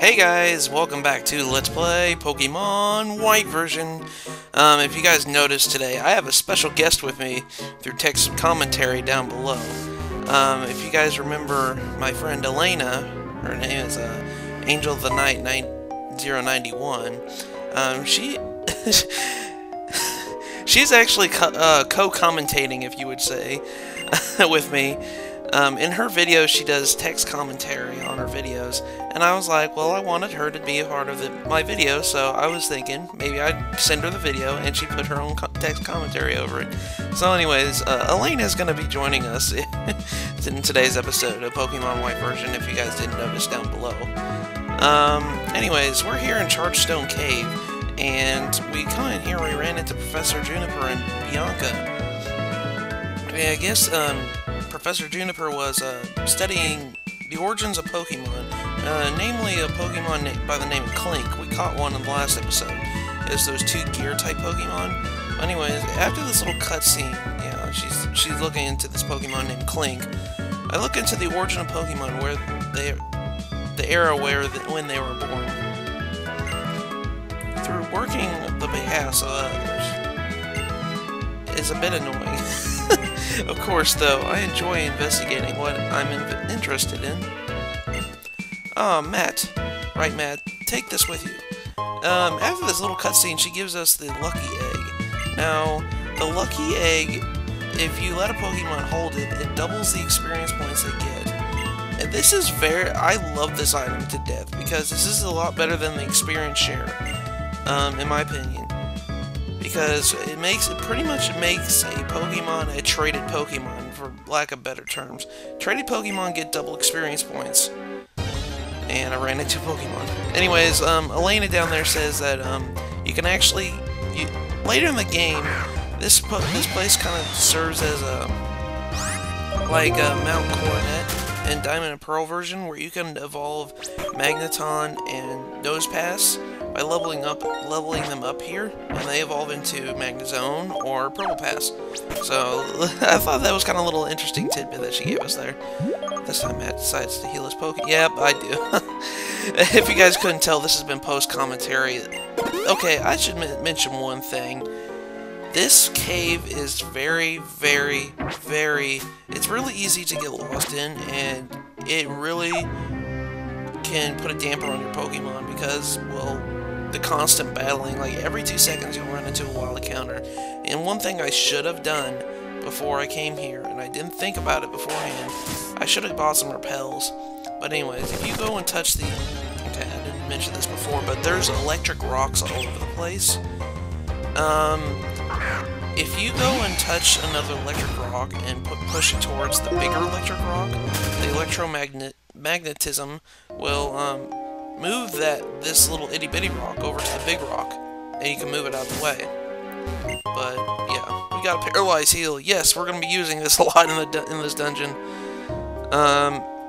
Hey guys, welcome back to Let's Play Pokemon White version. If you guys noticed today, I have a special guest with me through text commentary down below. If you guys remember my friend Elana, her name is Angel of the Night 091. She's actually co-commentating, if you would say, with me. In her videos, she does text commentary on her videos, and I was like, well, I wanted her to be a part of my video, so I was thinking maybe I'd send her the video, and she put her own text commentary over it. So anyways, Elana is going to be joining us in today's episode of Pokemon White version, if you guys didn't notice down below. Anyways, we're here in Chargestone Cave, and we come in here, we ran into Professor Juniper and Bianca. Yeah, I guess, Professor Juniper was studying the origins of Pokemon, namely a Pokemon by the name of Clink. We caught one in the last episode. It's those two gear-type Pokemon. Anyways, after this little cutscene, yeah, she's looking into this Pokemon named Clink. I look into the origin of Pokemon, where the era when they were born. Through working the behalf of others is a bit annoying. Of course, though, I enjoy investigating what I'm interested in. Oh, Matt. Right, Matt. Take this with you. After this little cutscene, she gives us the Lucky Egg. Now, the Lucky Egg, if you let a Pokemon hold it, it doubles the experience points they get. And this is I love this item to death, because this is a lot better than the experience share, in my opinion. Because it pretty much makes a Pokemon a traded Pokemon, for lack of better terms. Traded Pokemon get double experience points. And I ran into Pokemon. Anyways, Elana down there says that you can actually, later in the game, this place kind of serves as like a Mount Coronet and Diamond and Pearl version, where you can evolve Magneton and Nosepass by leveling them up here, and they evolve into Magnezone or Purple Pass. So I thought that was kind of a little interesting tidbit that she gave us there. This time Matt decides to heal his Pokemon. Yep, I do. If you guys couldn't tell, this has been post-commentary. Okay, I should mention one thing. This cave is very, very, it's really easy to get lost in, and it really can put a damper on your Pokemon because, well, the constant battling, like every 2 seconds you'll run into a wild encounter. And one thing I should have done before I came here, and I didn't think about it beforehand, I should have bought some repels. But anyways, if you go and touch okay, I didn't mention this before, but there's electric rocks all over the place. If you go and touch another electric rock and push it towards the bigger electric rock, the electromagnetism will move this little itty-bitty rock over to the big rock, and you can move it out of the way. But yeah, we got a Paralyze Heal. Yes, we're gonna be using this a lot in this dungeon.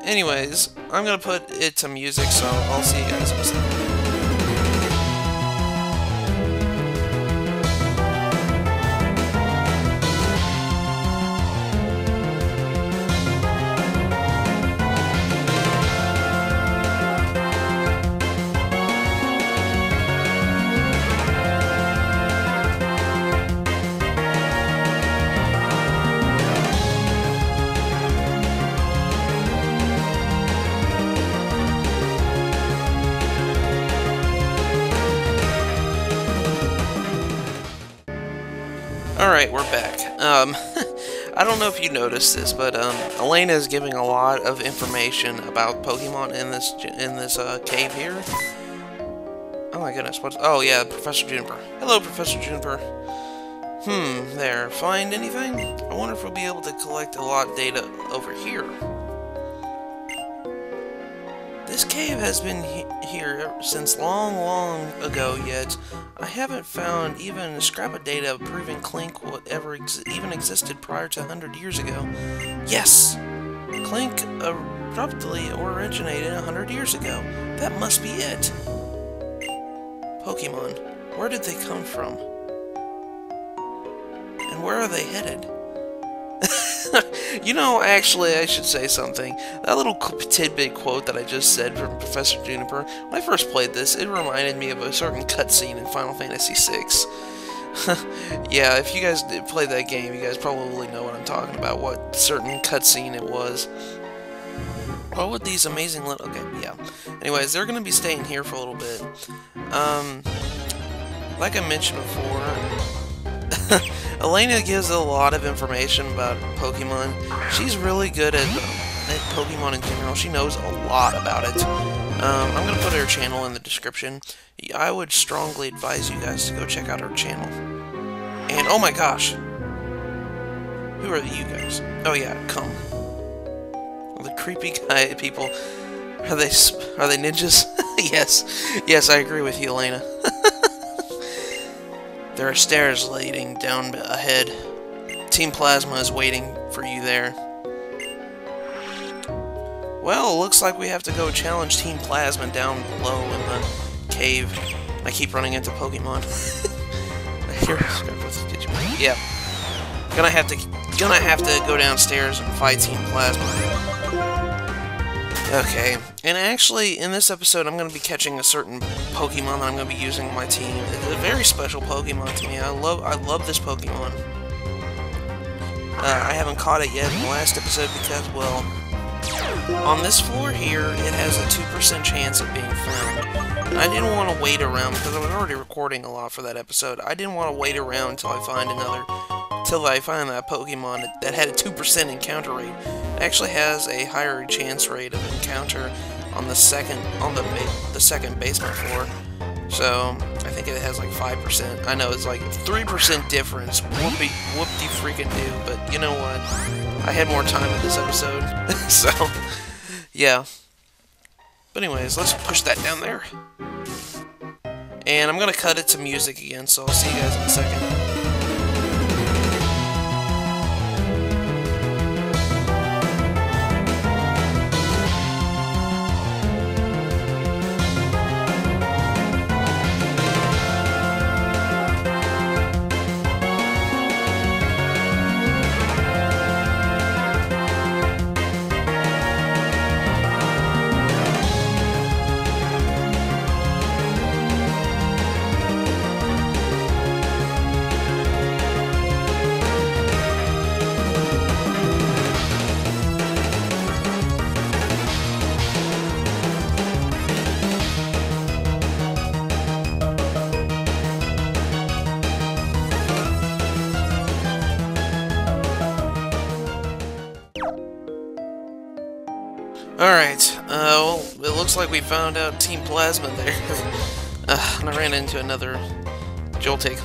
Anyways, I'm gonna put it to music, so I'll see you guys in a second. Alright, we're back. I don't know if you noticed this, but Elana is giving a lot of information about Pokemon in this cave here. Oh my goodness, oh yeah, Professor Juniper. Hello, Professor Juniper. There, find anything? I wonder if we'll be able to collect a lot of data over here. This cave has been here since long ago, yet I haven't found even a scrap of data proving Clink even existed prior to 100 years ago. Yes! Clink abruptly originated 100 years ago. That must be it. Pokemon, where did they come from? And where are they headed? You know, actually, I should say something. That little tidbit quote that I just said from Professor Juniper, when I first played this, it reminded me of a certain cutscene in Final Fantasy VI. Yeah, if you guys did play that game, you guys probably know what I'm talking about, what certain cutscene it was. What would these amazing little... Okay, yeah. Anyways, they're going to be staying here for a little bit. Like I mentioned before, Elana gives a lot of information about Pokemon. She's really good at Pokemon in general. She knows a lot about it. I'm going to put her channel in the description. I would strongly advise you guys to go check out her channel. And, oh my gosh! Who are you guys? Oh yeah, come. The creepy guy people. Are they ninjas? Yes, I agree with you, Elana. There are stairs leading down ahead. Team Plasma is waiting for you there. Well, looks like we have to go challenge Team Plasma down below in the cave. I keep running into Pokemon. Yeah. Gonna have to go downstairs and fight Team Plasma. Okay, and actually, in this episode, I'm going to be catching a certain Pokemon that I'm going to be using on my team. It's a very special Pokemon to me. I love this Pokemon. I haven't caught it yet in the last episode because, well, on this floor here, it has a 2% chance of being found. And I didn't want to wait around because I was already recording a lot for that episode. I didn't want to wait around until I find that Pokemon that had a 2% encounter rate. It actually has a higher chance rate of encounter on the second basement floor. So I think it has like 5%. I know it's like 3% difference. Whoopty freaking do. But you know what? I had more time in this episode, so yeah. But anyways, let's push that down there. And I'm gonna cut it to music again. So I'll see you guys in a second. Alright, well, it looks like we found out Team Plasma there. And I ran into another Joltik.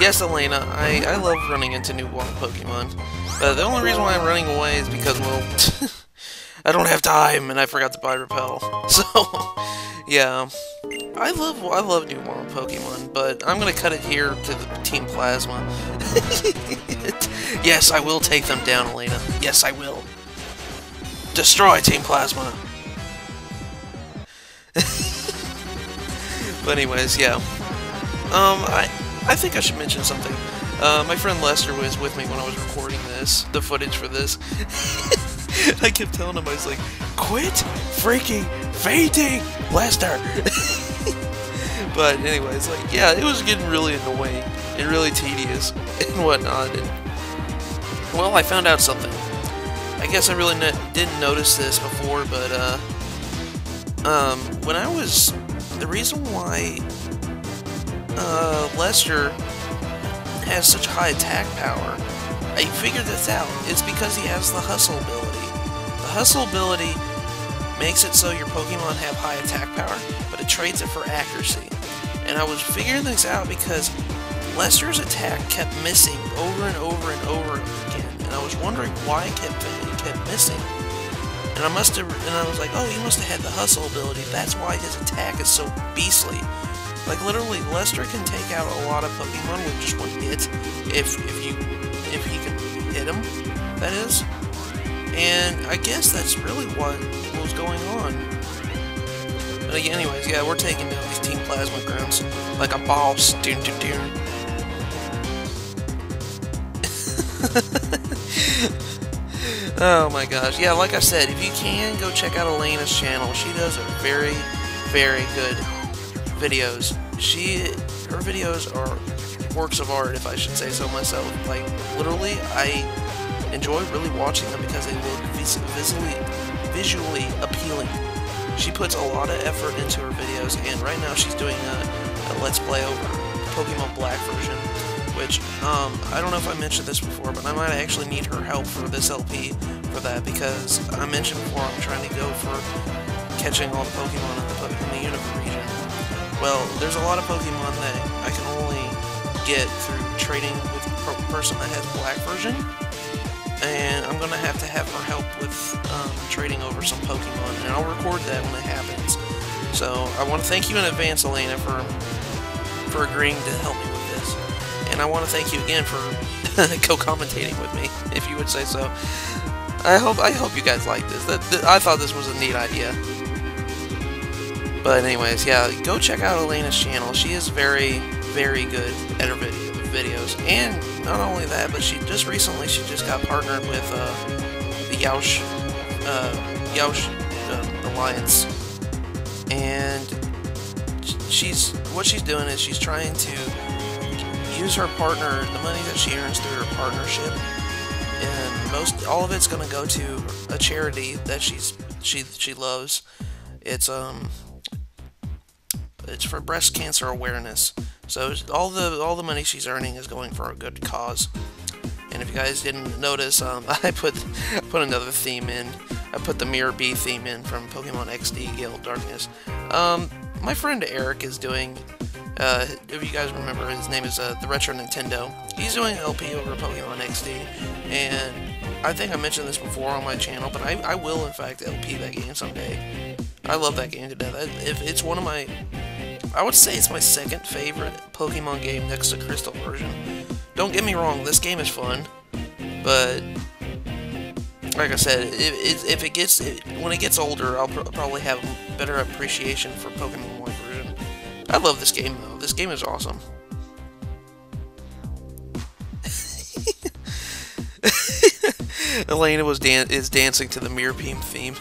Yes, Elana, I love running into new wild Pokemon. But the only reason why I'm running away is because, well, I don't have time and I forgot to buy Repel. So, yeah. I love new wild Pokemon, but I'm gonna cut it here to the Team Plasma. Yes, I will take them down, Elana. Yes, I will. Destroy Team Plasma! But anyways, yeah. I think I should mention something. My friend Lester was with me when I was recording the footage for this. I kept telling him, I was like, quit freaking fainting, Lester! But anyways, like, yeah, it was getting really annoying and really tedious and whatnot. And, well, I found out something. I guess I really didn't notice this before, but, when I was... The reason why, Lester has such high attack power, I figured this out. It's because he has the Hustle ability. The Hustle ability makes it so your Pokemon have high attack power, but it trades it for accuracy. And I was figuring this out because Lester's attack kept missing over and over and over again, and I was wondering why it kept missing. And I was like, oh, he must have had the Hustle ability. That's why his attack is so beastly. Like, literally, Lester can take out a lot of Pokemon with just one hit, if he can hit him, that is. And I guess that's really what was going on. But anyways, yeah, we're taking down these Team Plasma grounds like a boss. Oh my gosh. Yeah, like I said, if you can, go check out Elena's channel. She does a very, very good videos. Her videos are works of art, if I should say so myself. Like, literally, I enjoy really watching them because they look visually appealing. She puts a lot of effort into her videos, and right now she's doing a Let's Play over Pokemon Black version, which, I don't know if I mentioned this before, but I might actually need her help for this LP for that, because I mentioned before I'm trying to go for catching all the Pokemon in the Unova region. Well, there's a lot of Pokemon that I can only get through trading with a person that has Black version, and I'm gonna have to have her help with trading over some Pokemon, and I'll record that when it happens. So I want to thank you in advance, Elana, for agreeing to help me with this, and I want to thank you again for co-commentating with me, if you would say so. I hope you guys like this. I thought this was a neat idea. But anyways, yeah, go check out Elena's channel. She is very, very good at her videos, and not only that, but she just got partnered with the Yoush Alliance, and what she's doing is she's trying to use her partner, the money that she earns through her partnership, and all of it's going to go to a charity that she loves. It's for breast cancer awareness. So all the money she's earning is going for a good cause. And if you guys didn't notice, I put another theme in. I put the Mirror Bee theme in from Pokemon XD Gale of Darkness. My friend Eric is doing. If you guys remember, his name is the Retro Nintendo. He's doing an LP over Pokemon XD, and I think I mentioned this before on my channel, but I will in fact LP that game someday. I love that game to death. It's one of my, I would say it's my second favorite Pokemon game next to Crystal version. Don't get me wrong, this game is fun, but like I said, when it gets older, I'll probably have better appreciation for Pokemon White version. I love this game though. This game is awesome. Elana is dancing to the Mirror Beam theme.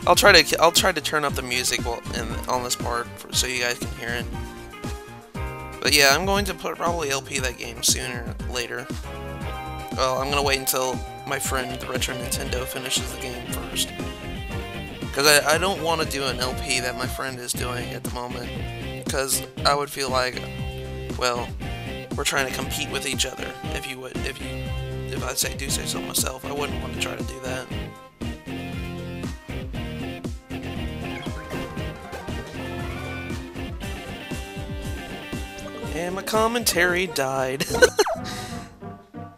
I'll try to turn up the music on this part so you guys can hear it. But yeah, I'm going to probably LP that game sooner or later. Well, I'm gonna wait until my friend the Retro Nintendo finishes the game first, because I don't want to do an LP that my friend is doing at the moment, because I would feel like, well, we're trying to compete with each other. If I do say so myself, I wouldn't want to try to do that. And my commentary died.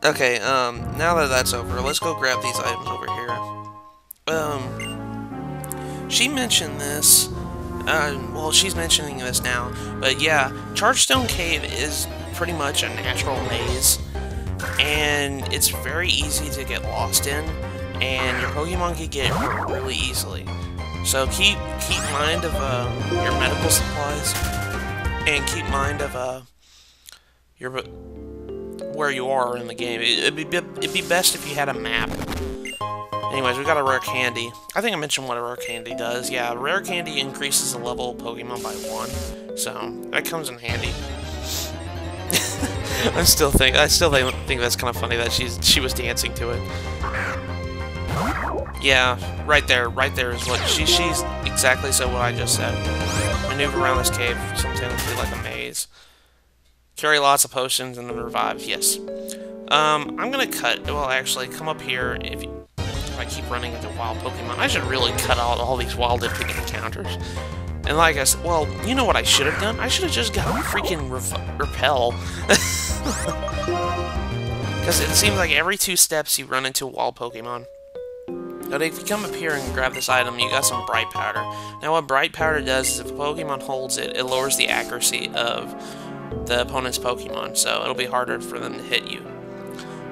Okay, now that that's over, let's go grab these items over here. She mentioned this, well, she's mentioning this now, but yeah, Chargestone Cave is pretty much a natural maze, and it's very easy to get lost in, and your Pokemon can get hurt really easily. So keep mind of your medical supplies, and keep mind of where you are in the game. It'd be best if you had a map. Anyways, we got a rare candy. I think I mentioned what a rare candy does. Yeah, rare candy increases the level of Pokemon by 1, so that comes in handy. I still think that's kind of funny that she was dancing to it. Yeah, right there is what she's exactly so what I just said. Maneuver around this cave, something like a maze. Carry lots of potions and then revive. Yes. I'm gonna cut. Well, actually, come up here. If I keep running into wild Pokemon, I should really cut out all these wild encounters. And like I said, well, you know what I should have done? I should have just got freaking repel. Because it seems like every 2 steps you run into a wild Pokemon. But if you come up here and grab this item, you got some Bright Powder. Now what Bright Powder does is if a Pokemon holds it, it lowers the accuracy of the opponent's Pokemon, so it'll be harder for them to hit you.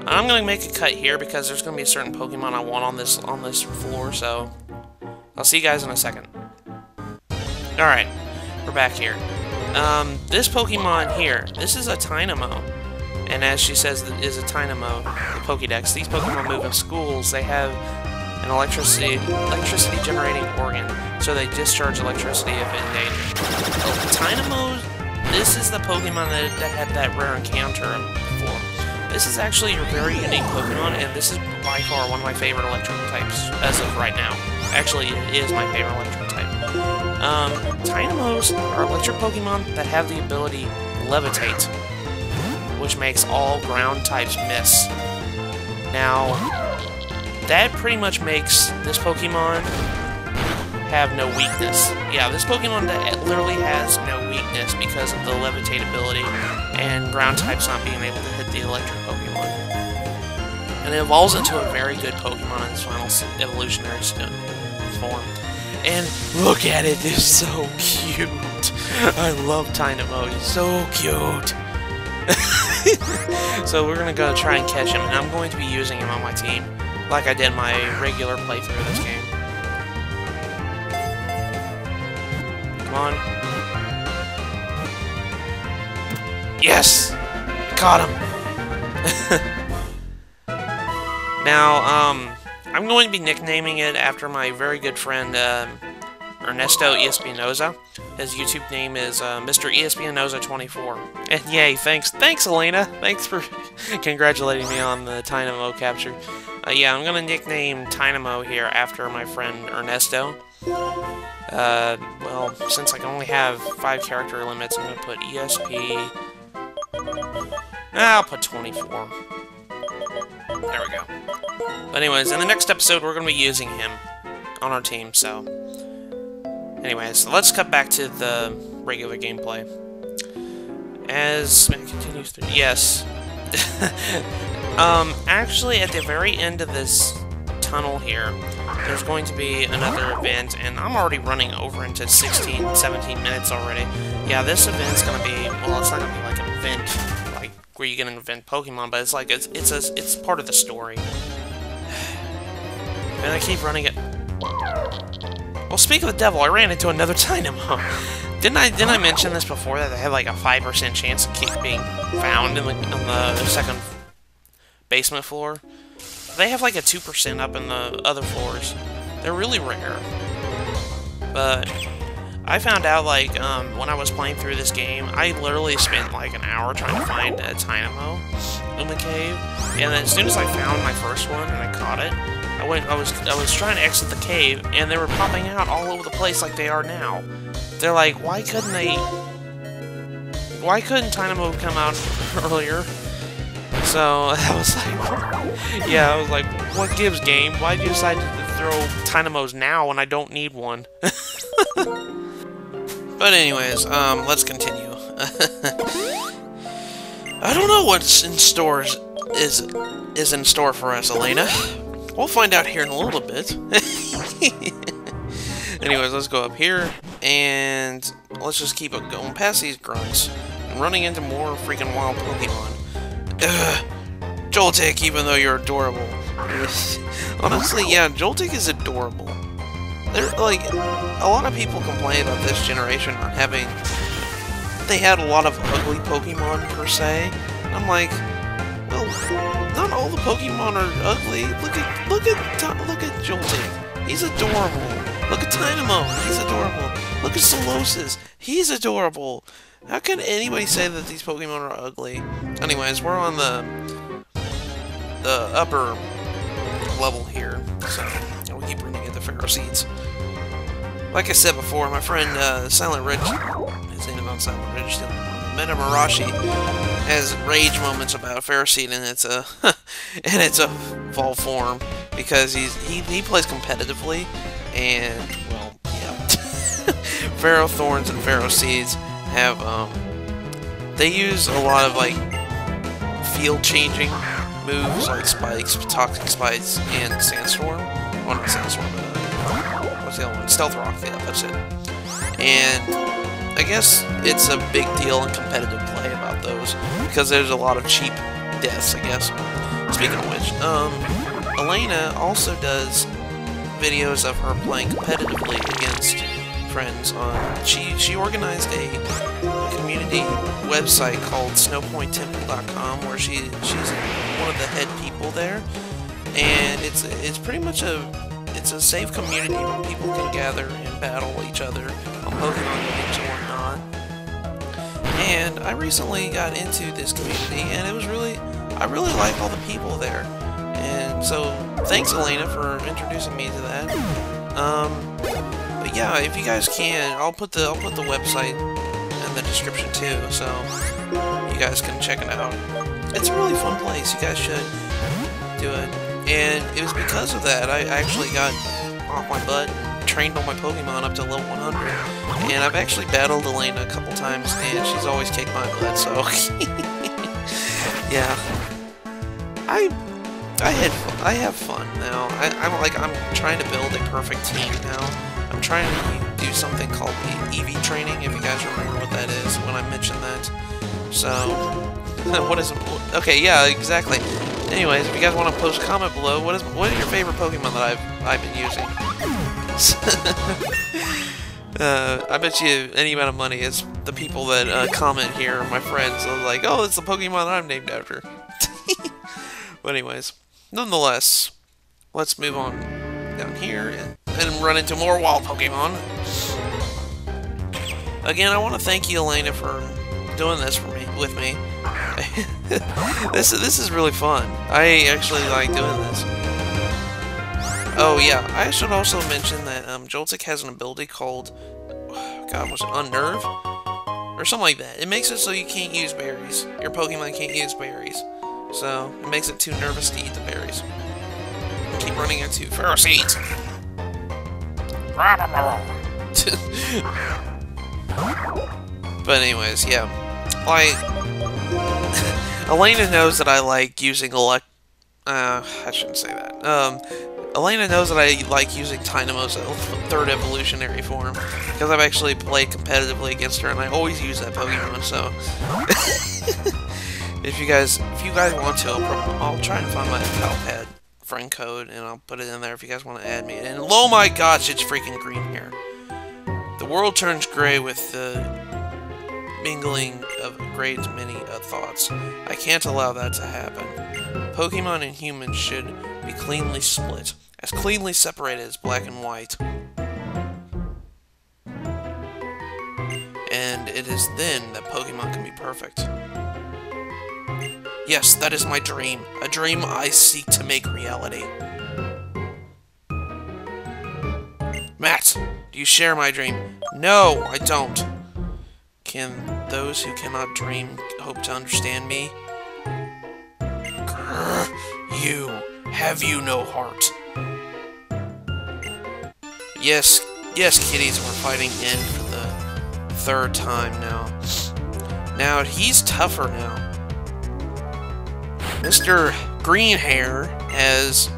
I'm going to make a cut here because there's going to be a certain Pokemon I want on this floor, so I'll see you guys in a second. Alright, we're back here. This Pokemon here, this is a Tynamo, and as she says, is a Tynamo, the Pokédex. These Pokemon move in schools. They have an electricity generating organ, so they discharge electricity if in danger. Tynamo, this is the Pokemon that had that rare encounter before. This is actually a very unique Pokemon, and this is by far one of my favorite electrical types as of right now. Actually, it is my favorite electric type. Tynamos are electric Pokemon that have the ability Levitate, which makes all ground types miss. Now, that pretty much makes this Pokemon have no weakness. Yeah, this Pokemon literally has no weakness because of the Levitate ability and ground types not being able to hit the electric Pokemon. And it evolves into a very good Pokemon in its final evolutionary form. And look at it, it's so cute. I love Tynamo, he's so cute. So we're gonna go try and catch him, and I'm going to be using him on my team, like I did my regular playthrough of this game. Come on. Yes! I caught him! Now, I'm going to be nicknaming it after my very good friend, Ernesto Espinoza. His YouTube name is Mr. Espinoza24. And yay, thanks Elana! Thanks for congratulating me on the Tynamo capture. Yeah, I'm gonna nickname Tynamo here after my friend Ernesto. Well, since I can only have 5 character limits, I'm gonna put ESP... I'll put 24. There we go. But anyways, in the next episode, we're going to be using him on our team, so... Anyways, so let's cut back to the regular gameplay. As... it continues through... Yes. Actually, at the very end of this tunnel here, there's going to be another event, and I'm already running over into 16, 17 minutes already. Yeah, this event's going to be... Well, it's not going to be like an event, like, where you get an event Pokemon, but it's like, it's part of the story. And I keep running it. Well, speak of the devil, I ran into another Tynamo. Didn't I mention this before, that they have like a 5% chance of keep being found on the second basement floor? They have like a 2% up in the other floors. They're really rare. But I found out, like, when I was playing through this game, I literally spent like an hour trying to find a Tynamo in the cave. And then as soon as I found my first one and I caught it, I was trying to exit the cave, and they were popping out all over the place like they are now. They're like, why couldn't Tynamo come out earlier? So I was like, yeah, I was like, what gives, game? Why did you decide to throw Tynamos now when I don't need one? But anyways, let's continue. I don't know what's in stores is in store for us, Elana. We'll find out here in a little bit. Anyways, let's go up here, and let's just keep going past these grunts and running into more freaking wild Pokemon. Joltik, even though you're adorable. Honestly, yeah, Joltik is adorable. They're like, a lot of people complain about this generation not having... They had a lot of ugly Pokemon, per se. I'm like, well, not all the Pokemon are ugly. Look at Joltik. He's adorable. Look at Tynamo. He's adorable. Look at Solosis. He's adorable. How can anybody say that these Pokemon are ugly? Anyways, we're on the upper level here, so we keep running into Pharaoh Seeds. Like I said before, my friend Silent Ridge, his name is Silent Ridge, Metamarashi, has rage moments about Pharaoh Seed, and it's a evolved form because he plays competitively, and well, yeah. Pharaoh Thorns and Pharaoh Seeds have they use a lot of like field changing moves like Spikes, Toxic Spikes, and Sandstorm. Well, not Sandstorm, but what's the other one? Stealth Rock, yeah, that's it. And I guess it's a big deal in competitive play about those because there's a lot of cheap deaths, I guess. Speaking of which, Elana also does videos of her playing competitively against friends on. She organized a community website called snowpointtemple.com where she's one of the head people there, and it's pretty much a safe community where people can gather and battle each other on Pokemon games and whatnot. And I recently got into this community, and I really like all the people there. And so, thanks Elana for introducing me to that. But yeah, if you guys can, I'll put the website in the description too, so you guys can check it out. It's a really fun place. You guys should do it. And it was because of that I actually got off my butt and trained all my Pokemon up to level 100. And I've actually battled Elana a couple times, and she's always kicked my butt, so yeah. I have fun now. I'm trying to build a perfect team now. I'm trying to do something called the EV training, if you guys remember what that is when I mentioned that. So, what is it? Okay, yeah, exactly. Anyways, if you guys want to post a comment below, what is your favorite Pokemon that I've been using? I bet you any amount of money is the people that comment here, my friends, are like, oh, it's the Pokemon that I'm named after. But anyways, nonetheless, let's move on down here and run into more wild Pokemon. Again, I want to thank you, Elana, for doing this with me. This is really fun. I actually like doing this. Oh yeah, I should also mention that Joltik has an ability called, God, was it Unnerve? Or something like that. It makes it so you can't use berries. Your Pokemon can't use berries. So, it makes it too nervous to eat the berries. Keep running into Ferocite! But anyways, yeah. Like, Elana knows that I like using I shouldn't say that. Elana knows that I like using Tynamo's third evolutionary form, because I've actually played competitively against her, and I always use that Pokemon, so... If you guys want to, I'll try and find my Palpad friend code, and I'll put it in there if you guys want to add me. And oh my gosh, it's freaking green here. The world turns gray with the mingling of great many thoughts. I can't allow that to happen. Pokemon and humans should be cleanly split, as cleanly separated as black and white. And it is then that Pokemon can be perfect. Yes, that is my dream. A dream I seek to make reality. Matt, do you share my dream? No, I don't. Can those who cannot dream hope to understand me? Grr, have you no heart? Yes, kitties, we're fighting in for the third time now. Now, he's tougher now. Mr. Greenhair has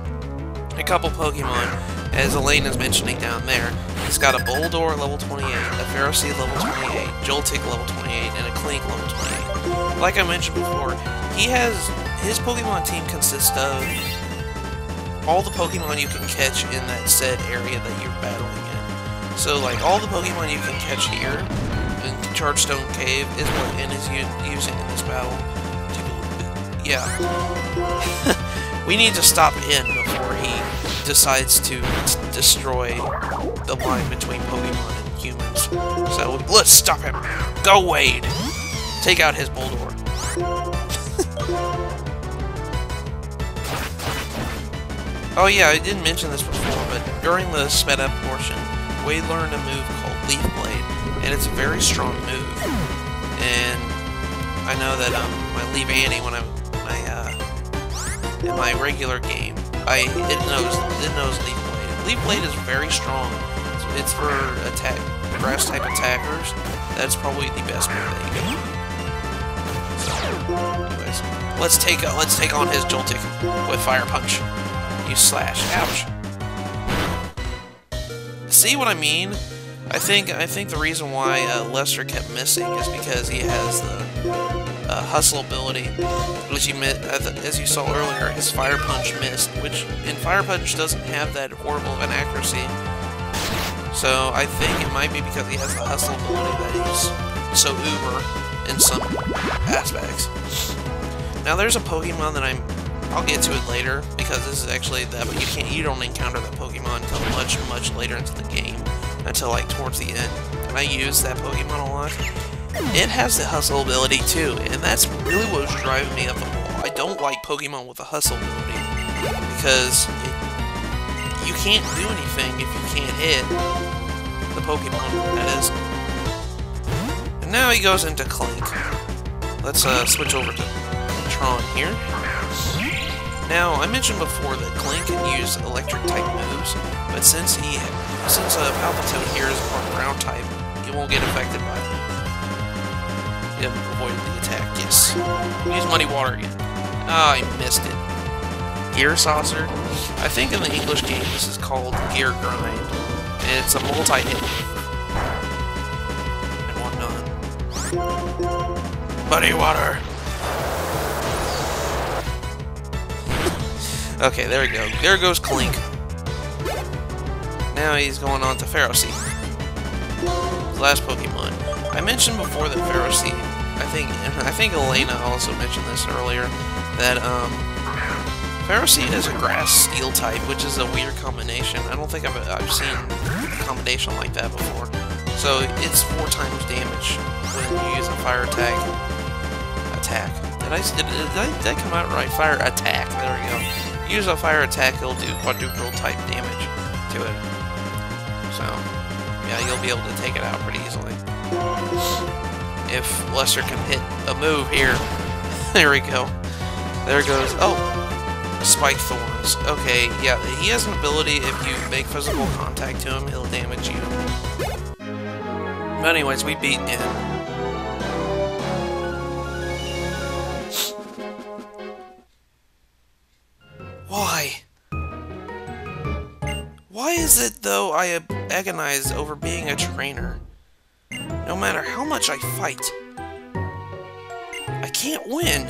a couple Pokemon, as Elena's mentioning down there. He's got a Boldore level 28, a Ferocity level 28, Joltik level 28, and a Klink level 28. Like I mentioned before, his Pokemon team consists of all the Pokemon you can catch in that said area that you're battling in. So, like, all the Pokemon you can catch here in Chargestone Cave is what N is using in this battle. Yeah. We need to stop N before he decides to destroy the line between Pokemon and humans. So, let's stop him. Go, Wade! Take out his Boldore. Oh yeah, I didn't mention this before, but during the sped up portion, Wade learned a move called Leaf Blade, and it's a very strong move. And I know that my Leaf Annie, when in my regular game, it knows Leaf Blade. Leaf Blade is very strong. It's for grass type attackers. That's probably the best move that you can. Anyways, let's take on his Joltik with Fire Punch. You slash. Ouch. See what I mean? I think the reason why Lester kept missing is because he has the hustle ability, which as you saw earlier, his Fire Punch missed, and Fire Punch doesn't have that horrible of an accuracy. So I think it might be because he has the hustle ability that he's so uber in some aspects. Now there's a Pokemon that I'll get to it later, because this is actually that, but you don't encounter that Pokemon until much later into the game, until like towards the end. And I use that Pokemon a lot. It has the hustle ability too, and that's really what was driving me up the wall. I don't like Pokemon with the hustle ability, because you can't do anything if you can't hit the Pokemon, that is. And now he goes into Clink. Let's switch over to Tron here. Now, I mentioned before that Clink can use electric-type moves, but since Palpitoad here is part ground type, he won't get affected by it. He avoided the attack, yes. Use Muddy Water again. Ah, I missed it. Gear Saucer. I think in the English game this is called Gear Grind, and it's a multi-hit and whatnot. Muddy Water! Okay, there we go. There goes Clink. Now he's going on to Ferroseed. Last Pokemon. I mentioned before that Ferroseed, I think Elana also mentioned this earlier, that Ferroseed is a grass steel type, which is a weird combination. I don't think I've seen a combination like that before. So it's 4 times damage when you use a fire attack. Did I come out right? Fire attack. There we go. Use a fire attack, it'll do quadruple type damage to it. So yeah, you'll be able to take it out pretty easily. If Lester can hit a move here. There we go. There goes. Oh! Spike Thorns. Okay, yeah, he has an ability, if you make physical contact to him, he'll damage you. But anyways, we beat him. Why? Why is it, though, I agonize over being a trainer? No matter how much I fight, I can't win.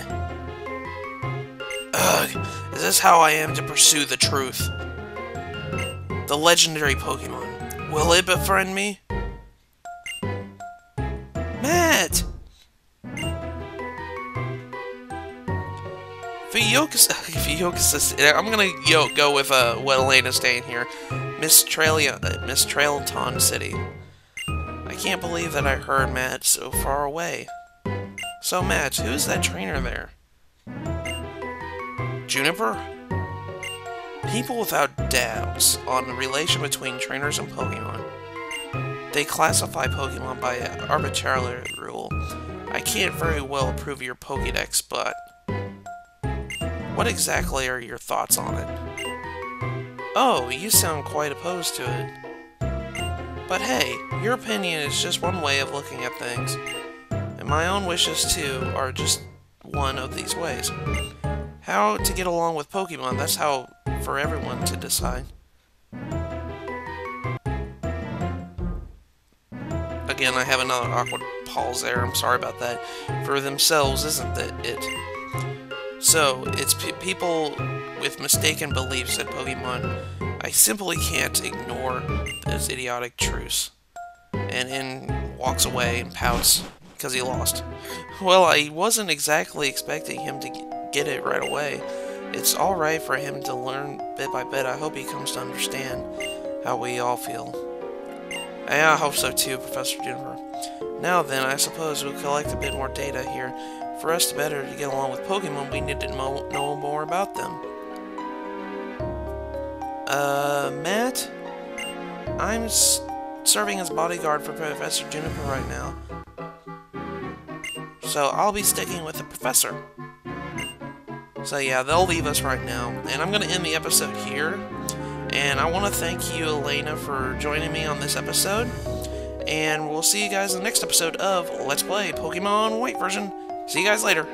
Ugh, is this how I am to pursue the truth? The legendary Pokemon. Will it befriend me? Matt! I'm gonna go with what Elena's saying here. Miss Trailton City. I can't believe that I heard Matt so far away. So Matt, who's that trainer there? Juniper? People without doubts on the relation between trainers and Pokemon. They classify Pokemon by an arbitrary rule. I can't very well approve your Pokédex, but what exactly are your thoughts on it? Oh, you sound quite opposed to it. But hey, your opinion is just one way of looking at things, and my own wishes too are just one of these ways. How to get along with Pokemon, that's how for everyone to decide. Again, I have another awkward pause there, I'm sorry about that. For themselves, isn't that it? So, it's people with mistaken beliefs that Pokemon, I simply can't ignore those idiotic truths. And then walks away and pouts because he lost. Well, I wasn't exactly expecting him to get it right away. It's alright for him to learn bit by bit. I hope he comes to understand how we all feel. Yeah, I hope so too, Professor Juniper. Now then, I suppose we'll collect a bit more data here. For us to better get along with Pokemon, we need to know more about them. Matt? I'm serving as bodyguard for Professor Juniper right now. So I'll be sticking with the professor. So yeah, they'll leave us right now. And I'm going to end the episode here. And I want to thank you, Elana, for joining me on this episode. And we'll see you guys in the next episode of Let's Play Pokemon White version. See you guys later.